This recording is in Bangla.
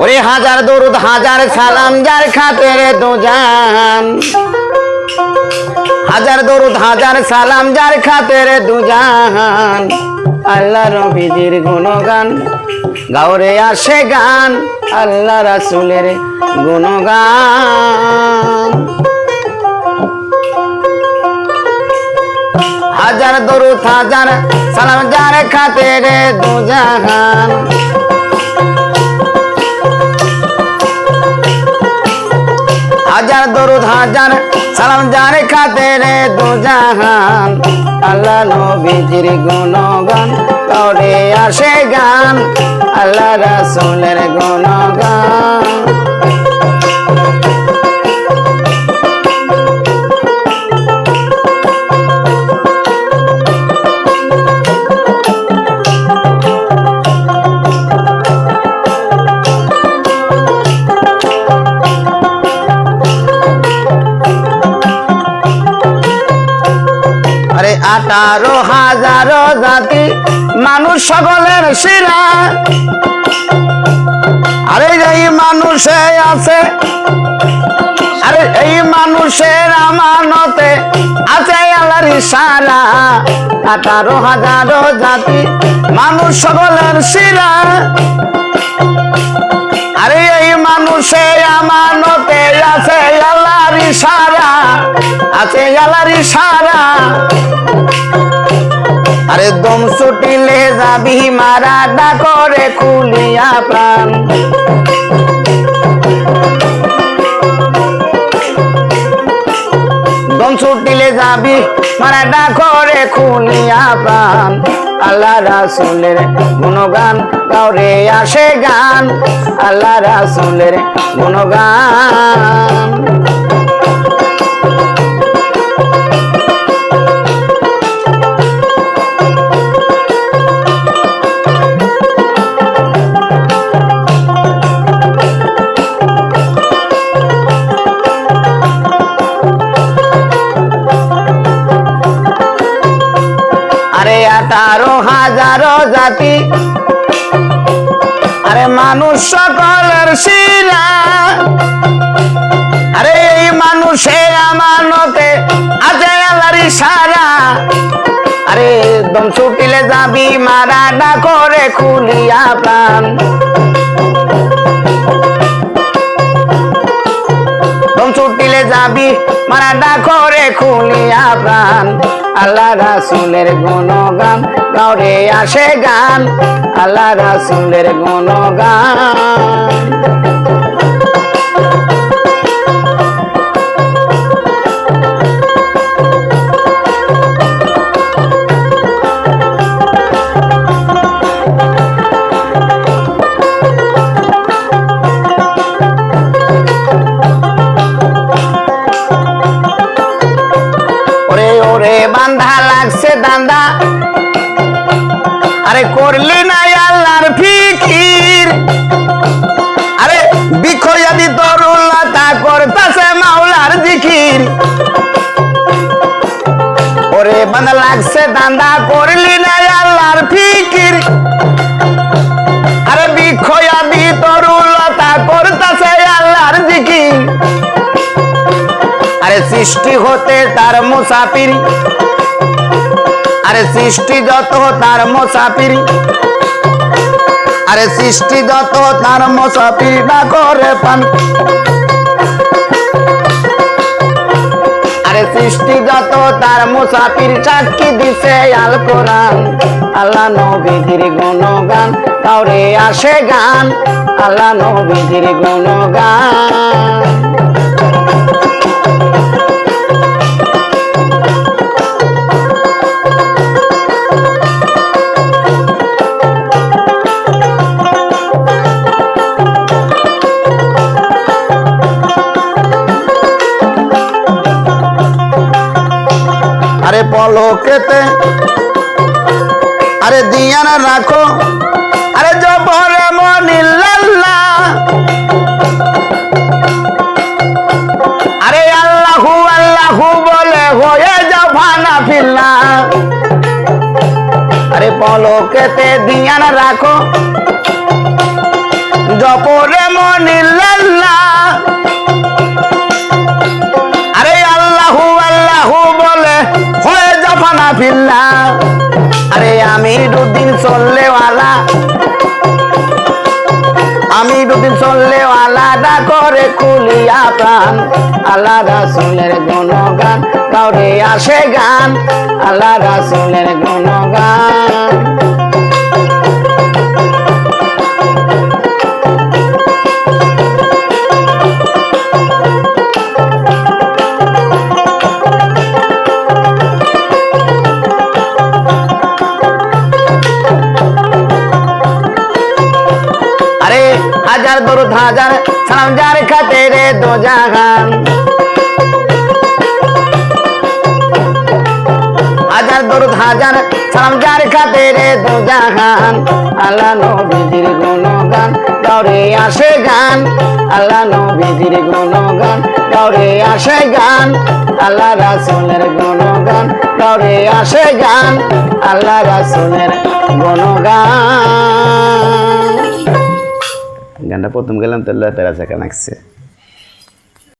ওরে হাজার দরুদ হাজার সালাম যার খাতিরে দু জান, হাজার দরুদ হাজার সালাম যার খাতিরে দু জান। আল্লাহ নবীজির গুণগান গাওরে আসে গান, আল্লাহ রাসূলের গুণগান। হাজার দরুদ হাজার সালাম যার খাতিরে দু জাহান। হাজার দরুদ হাজার সালাম যার খাতিরে দু জাহান। আল্লাহ নবীজির গুণগান গাওরে আসে গান, আল্লাহ রাসূলের গুণগান। আরে 18,000 জাতি মানুষ সকলের শিরা। আরে এই মানুষে আছে, আরে এই মানুষের আমানতে আছে আল্লাহর ইশারা। 18,000 জাতি মানুষ সকলের শিরা। আরে এই মানুষের আমানতে আছে আল্লাহর ইশারা, আছে আল্লাহর ইশারা। আরে দম ছুটিলে যাবি মারা ডাকরে খুলিয়া প্রাণ। দম ছুটিলে যাবি মারা ডাকরে খুলিয়া প্রাণ। আল্লাহ রাসূলের গুণগান গাওরে আসে গান, আল্লাহ রাসূলের গুণগান। আরে 18,000 জাতি, আরে মানুষ সকলের শিরা। আরে এই মানুষের আমানতে আছে আল্লাহর ইশারা। আরে দম ছুটিলে যাবি মারা ডাকরে খুলিয়া প্রাণ। দম ছুটিলে যাবি মারা ডাকরে খুলিয়া প্রাণ। আল্লাহ রাসূলের গুণগান গাওরে আসে গান, আল্লাহ রাসূলের গুণগান। ওরে বান্ধা লাগছে দান্দা, আরে করলি না আল্লাহর ফিকির। আরে বিখয়াদি দরুল্লাহ তা করতাছে মাওলার জিকির। ওরে বান্ধা লাগছে দান্দা করলি না আল্লাহর ফিকির। আরে বিখয়াদি দরুল্লাহ তা করতাছে আল্লাহর জিকির। আরে সৃষ্টি হতে তার মুসাফির, আরে সৃষ্টি যত তার মুসাফির। আরে সৃষ্টি যত তার মুসাফির না করে পান। আরে সৃষ্টি যত তার মুসাফির সাক্ষী দিছে আল কোরআন। আল্লাহ নবীজির গুণগান গাওরে আসে গান, আল্লাহ নবীজির গুণগান। আরে পলকেতে আরে দিয়া না রাখো, আরে জবরে মনিল্লাহ। আরে আল্লাহু আল্লাহু বলে হয়ে যাও ফানা ফিল্লা। আরে পলকেতে দিয়া না রাখো, জপরে এমন ইল্লাল্লাহ আরে আল্লাহু আল্লাহু বলে হয়ে জাফানা ফিল্লা আরে আমি দুদিন চললেওয়ালা আমি দুদিন চললেওয়ালা দা করে খুলিয়া প্রাণ আল্লাহ রাসূলের গুণগান কাউরে আসে গান আল্লাহ রাসূলের গুণগান হাজার দরুদ হাজার সালাম যার খাতিরে দো জাহান হাজার দরুদ হাজার সালাম যার খাতিরে দো জাহান আল্লাহ নবীজির গুণগান গাওরে আসে গান আল্লাহ নবীজির গুণগান গাওরে আসে গান আল্লাহ রাসূলের গুণগান গাওরে আসে গান আল্লাহ রাসূলের গুণগান গানটা প্রথম গেলাম তো আল্লাহ তাআলা সেখানে আসছে।